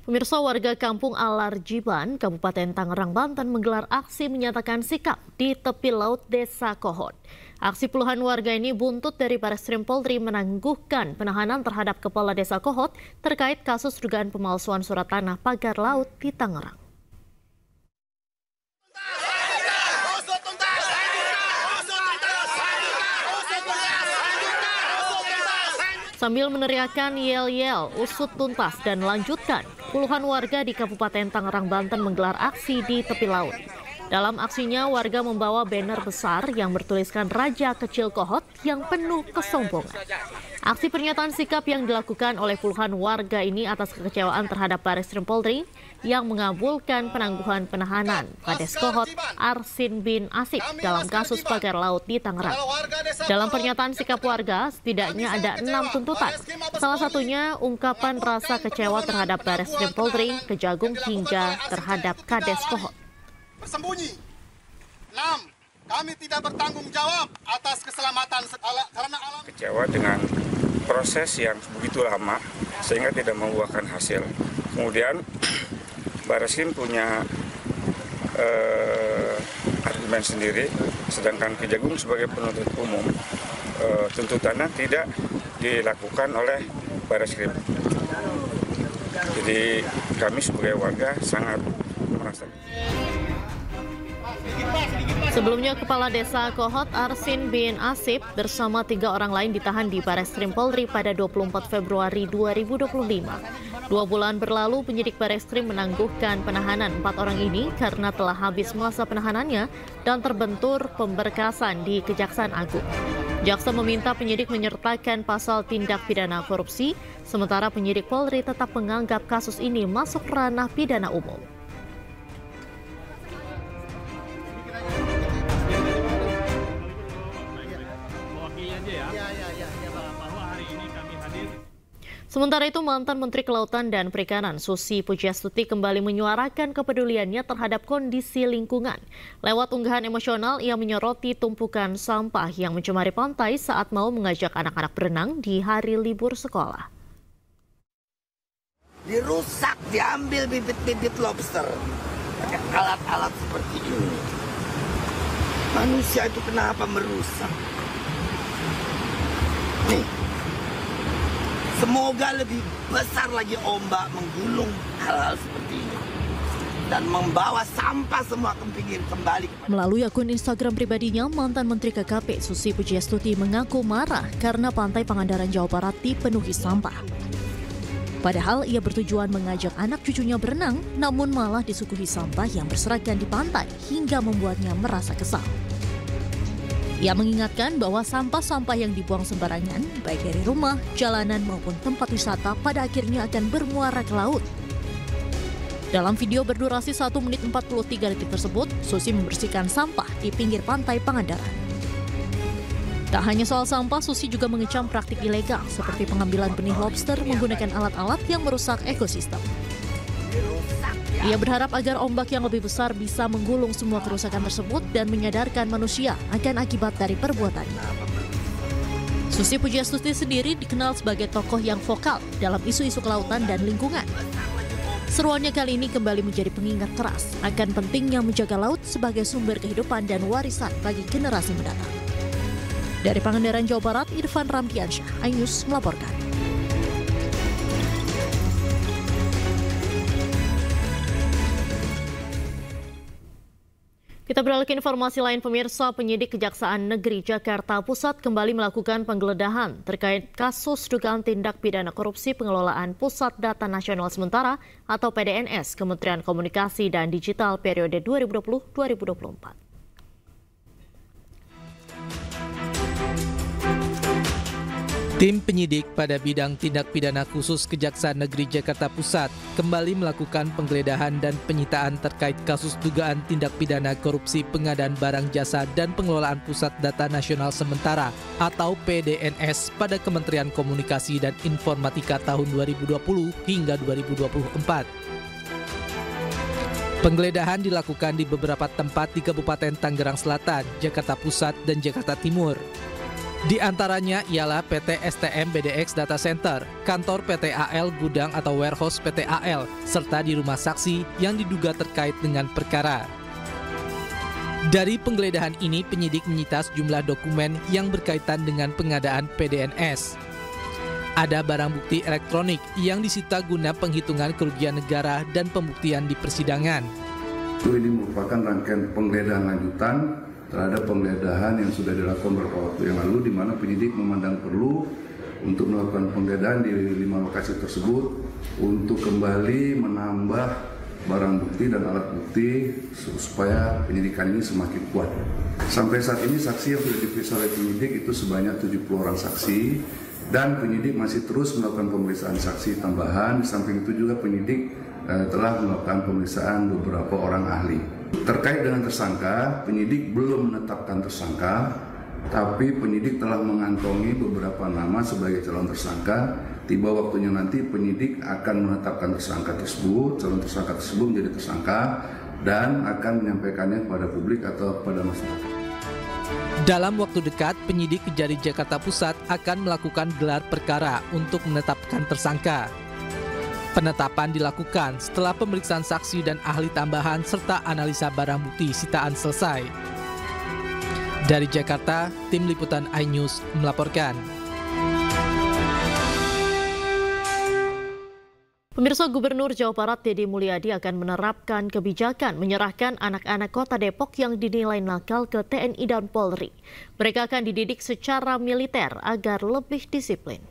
Pemirsa, warga kampung Alarjiban, Kabupaten Tangerang, Banten menggelar aksi menyatakan sikap di tepi laut Desa Kohot. Aksi puluhan warga ini buntut dari Bareskrim Polri menangguhkan penahanan terhadap Kepala Desa Kohot terkait kasus dugaan pemalsuan surat tanah pagar laut di Tangerang. Sambil meneriakkan yel-yel, usut tuntas dan lanjutkan, puluhan warga di Kabupaten Tangerang, Banten menggelar aksi di tepi laut. Dalam aksinya, warga membawa banner besar yang bertuliskan Raja Kecil Kohot yang penuh kesombongan. Aksi pernyataan sikap yang dilakukan oleh puluhan warga ini atas kekecewaan terhadap Bareskrim Polri yang mengabulkan penangguhan penahanan Kades Kohot Arsin bin Asip dalam kasus pagar laut di Tangerang. Dalam pernyataan sikap warga, setidaknya ada 6 tuntutan. Salah satunya ungkapan rasa kecewa terhadap Bareskrim Polri, Kejagung hingga terhadap Kades Kohot. Bersembunyi. 6. Kami tidak bertanggung jawab atas keselamatan karena alam. Kecewa dengan proses yang begitu lama sehingga tidak membuahkan hasil. Kemudian Bareskrim punya argumen sendiri, sedangkan Kejagung sebagai penuntut umum tuntutannya tidak dilakukan oleh Bareskrim. Jadi kami sebagai warga sangat merasa. Sebelumnya, Kepala Desa Kohot Arsin bin Asip bersama 3 orang lain ditahan di Bareskrim Polri pada 24 Februari 2025. 2 bulan berlalu, penyidik Bareskrim menangguhkan penahanan 4 orang ini karena telah habis masa penahanannya dan terbentur pemberkasan di Kejaksaan Agung. Jaksa meminta penyidik menyertakan pasal tindak pidana korupsi, sementara penyidik Polri tetap menganggap kasus ini masuk ranah pidana umum. Sementara itu, mantan Menteri Kelautan dan Perikanan Susi Pujiastuti kembali menyuarakan kepeduliannya terhadap kondisi lingkungan. Lewat unggahan emosional, ia menyoroti tumpukan sampah yang mencemari pantai saat mau mengajak anak-anak berenang di hari libur sekolah. Dirusak, diambil bibit-bibit lobster pakai alat-alat seperti ini. Manusia itu kenapa merusak? Nih. Semoga lebih besar lagi ombak menggulung hal-hal seperti ini dan membawa sampah semua ke pinggir kembali. Melalui akun Instagram pribadinya, mantan Menteri KKP Susi Pujiastuti mengaku marah karena pantai Pangandaran, Jawa Barat dipenuhi sampah. Padahal ia bertujuan mengajak anak cucunya berenang, namun malah disuguhi sampah yang berserakan di pantai hingga membuatnya merasa kesal. Ia mengingatkan bahwa sampah-sampah yang dibuang sembarangan, baik dari rumah, jalanan maupun tempat wisata, pada akhirnya akan bermuara ke laut. Dalam video berdurasi 1 menit 43 detik tersebut, Susi membersihkan sampah di pinggir pantai Pangandaran. Tak hanya soal sampah, Susi juga mengecam praktik ilegal seperti pengambilan benih lobster menggunakan alat-alat yang merusak ekosistem. Ia berharap agar ombak yang lebih besar bisa menggulung semua kerusakan tersebut dan menyadarkan manusia akan akibat dari perbuatannya. Susi Pujiastuti sendiri dikenal sebagai tokoh yang vokal dalam isu-isu kelautan dan lingkungan. Seruannya kali ini kembali menjadi pengingat keras akan pentingnya menjaga laut sebagai sumber kehidupan dan warisan bagi generasi mendatang. Dari Pangandaran, Jawa Barat, Irfan Ramdiansyah, iNews melaporkan. Kita beralih ke informasi lain, pemirsa. Penyidik Kejaksaan Negeri Jakarta Pusat kembali melakukan penggeledahan terkait kasus dugaan tindak pidana korupsi pengelolaan Pusat Data Nasional Sementara atau PDNS Kementerian Komunikasi dan Digital periode 2020-2024. Tim penyidik pada bidang tindak pidana khusus Kejaksaan Negeri Jakarta Pusat kembali melakukan penggeledahan dan penyitaan terkait kasus dugaan tindak pidana korupsi pengadaan barang jasa dan pengelolaan Pusat Data Nasional Sementara atau PDNS pada Kementerian Komunikasi dan Informatika tahun 2020 hingga 2024. Penggeledahan dilakukan di beberapa tempat di Kabupaten Tangerang Selatan, Jakarta Pusat, dan Jakarta Timur. Di antaranya ialah PT STM BDX Data Center, kantor PT AL Gudang atau warehouse PT AL, serta di rumah saksi yang diduga terkait dengan perkara. Dari penggeledahan ini, penyidik menyita sejumlah dokumen yang berkaitan dengan pengadaan PDNS. Ada barang bukti elektronik yang disita guna penghitungan kerugian negara dan pembuktian di persidangan. Ini merupakan rangkaian penggeledahan lanjutan terhadap penggeledahan yang sudah dilakukan beberapa waktu yang lalu, di mana penyidik memandang perlu untuk melakukan penggeledahan di 5 lokasi tersebut untuk kembali menambah barang bukti dan alat bukti supaya penyidikan ini semakin kuat. Sampai saat ini saksi yang sudah diperiksa oleh penyidik itu sebanyak 70 orang saksi, dan penyidik masih terus melakukan pemeriksaan saksi tambahan. Di samping itu juga penyidik telah melakukan pemeriksaan beberapa orang ahli. Terkait dengan tersangka, penyidik belum menetapkan tersangka, tapi penyidik telah mengantongi beberapa nama sebagai calon tersangka. Tiba waktunya nanti penyidik akan menetapkan tersangka tersebut, calon tersangka tersebut menjadi tersangka, dan akan menyampaikannya kepada publik atau kepada masyarakat. Dalam waktu dekat, penyidik Kejari Jakarta Pusat akan melakukan gelar perkara untuk menetapkan tersangka. Penetapan dilakukan setelah pemeriksaan saksi dan ahli tambahan serta analisa barang bukti sitaan selesai. Dari Jakarta, Tim Liputan iNews melaporkan. Pemirsa, Gubernur Jawa Barat Deddy Mulyadi akan menerapkan kebijakan menyerahkan anak-anak Kota Depok yang dinilai nakal ke TNI dan Polri. Mereka akan dididik secara militer agar lebih disiplin.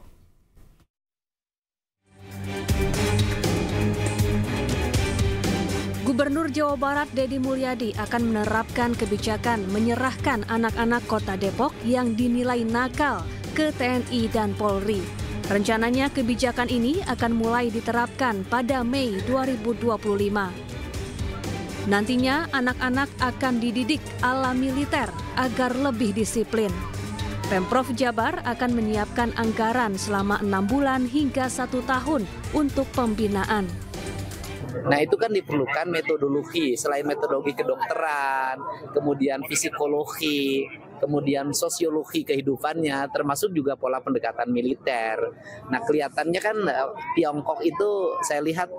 Gubernur Jawa Barat Deddy Mulyadi akan menerapkan kebijakan menyerahkan anak-anak Kota Depok yang dinilai nakal ke TNI dan Polri. Rencananya kebijakan ini akan mulai diterapkan pada Mei 2025. Nantinya anak-anak akan dididik ala militer agar lebih disiplin. Pemprov Jabar akan menyiapkan anggaran selama 6 bulan hingga 1 tahun untuk pembinaan. Nah, itu kan diperlukan metodologi, selain metodologi kedokteran, kemudian psikologi, kemudian sosiologi kehidupannya, termasuk juga pola pendekatan militer. Nah, kelihatannya kan Tiongkok itu saya lihat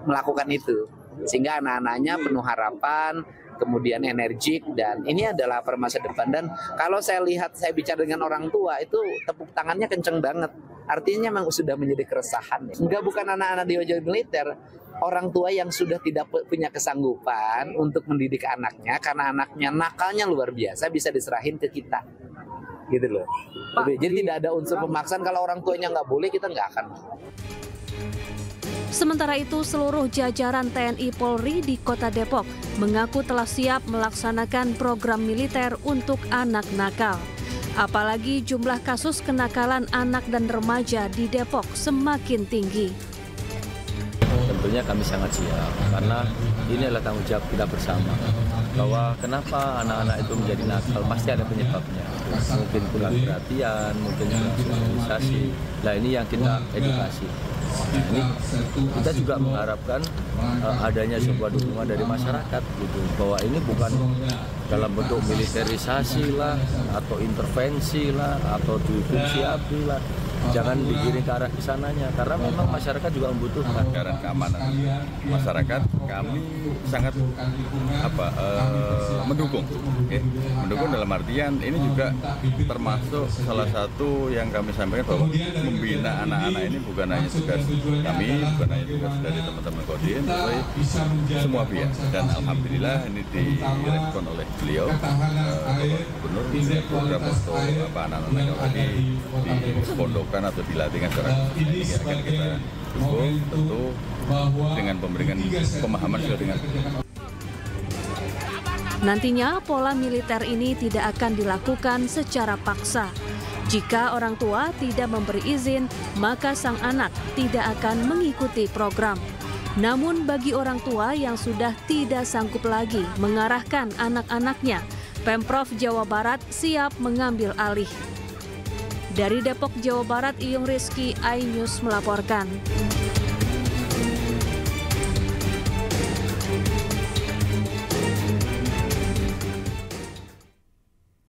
melakukan itu, sehingga anak-anaknya penuh harapan, kemudian energik, dan ini adalah masa depan. Dan kalau saya lihat, saya bicara dengan orang tua, itu tepuk tangannya kenceng banget. Artinya memang sudah menjadi keresahan. Enggak, bukan anak-anak di wajah militer, orang tua yang sudah tidak punya kesanggupan untuk mendidik anaknya karena anaknya nakalnya luar biasa, bisa diserahin ke kita, gitu loh. Jadi tidak ada unsur pemaksaan. Kalau orang tuanya nggak boleh, kita nggak akan. Sementara itu, seluruh jajaran TNI Polri di Kota Depok mengaku telah siap melaksanakan program militer untuk anak nakal. Apalagi jumlah kasus kenakalan anak dan remaja di Depok semakin tinggi. Tentunya kami sangat siap, karena ini adalah tanggung jawab kita bersama. Bahwa kenapa anak-anak itu menjadi nakal, pasti ada penyebabnya. Mungkin kurang perhatian, mungkin kurang sosialisasi. Nah, ini yang kita edukasi. Nah, ini kita juga mengharapkan adanya sebuah dukungan dari masyarakat, gitu, bahwa ini bukan dalam bentuk militerisasi lah, atau intervensi lah, atau difungsi abri lah. Jangan digiring ke arah kesananya, karena memang masyarakat juga membutuhkan. Anggaran keamanan masyarakat kami sangat mendukung, mendukung dalam artian ini juga termasuk salah satu yang kami sampaikan, bahwa membina anak-anak ini bukan hanya tugas kami, bukan hanya tugas dari teman-teman Kodim, tapi semua pihak. Dan alhamdulillah ini direspon oleh beliau, Gubernur, program untuk anak-anak yang tadi di pondok atau dilatihkan secara ini akan kita dukung, tentu dengan memberikan pemahaman sesuai dengan. Nantinya pola militer ini tidak akan dilakukan secara paksa. Jika orang tua tidak memberi izin, maka sang anak tidak akan mengikuti program. Namun bagi orang tua yang sudah tidak sanggup lagi mengarahkan anak-anaknya, Pemprov Jawa Barat siap mengambil alih. Dari Depok, Jawa Barat, Iyung Rizky, iNews melaporkan.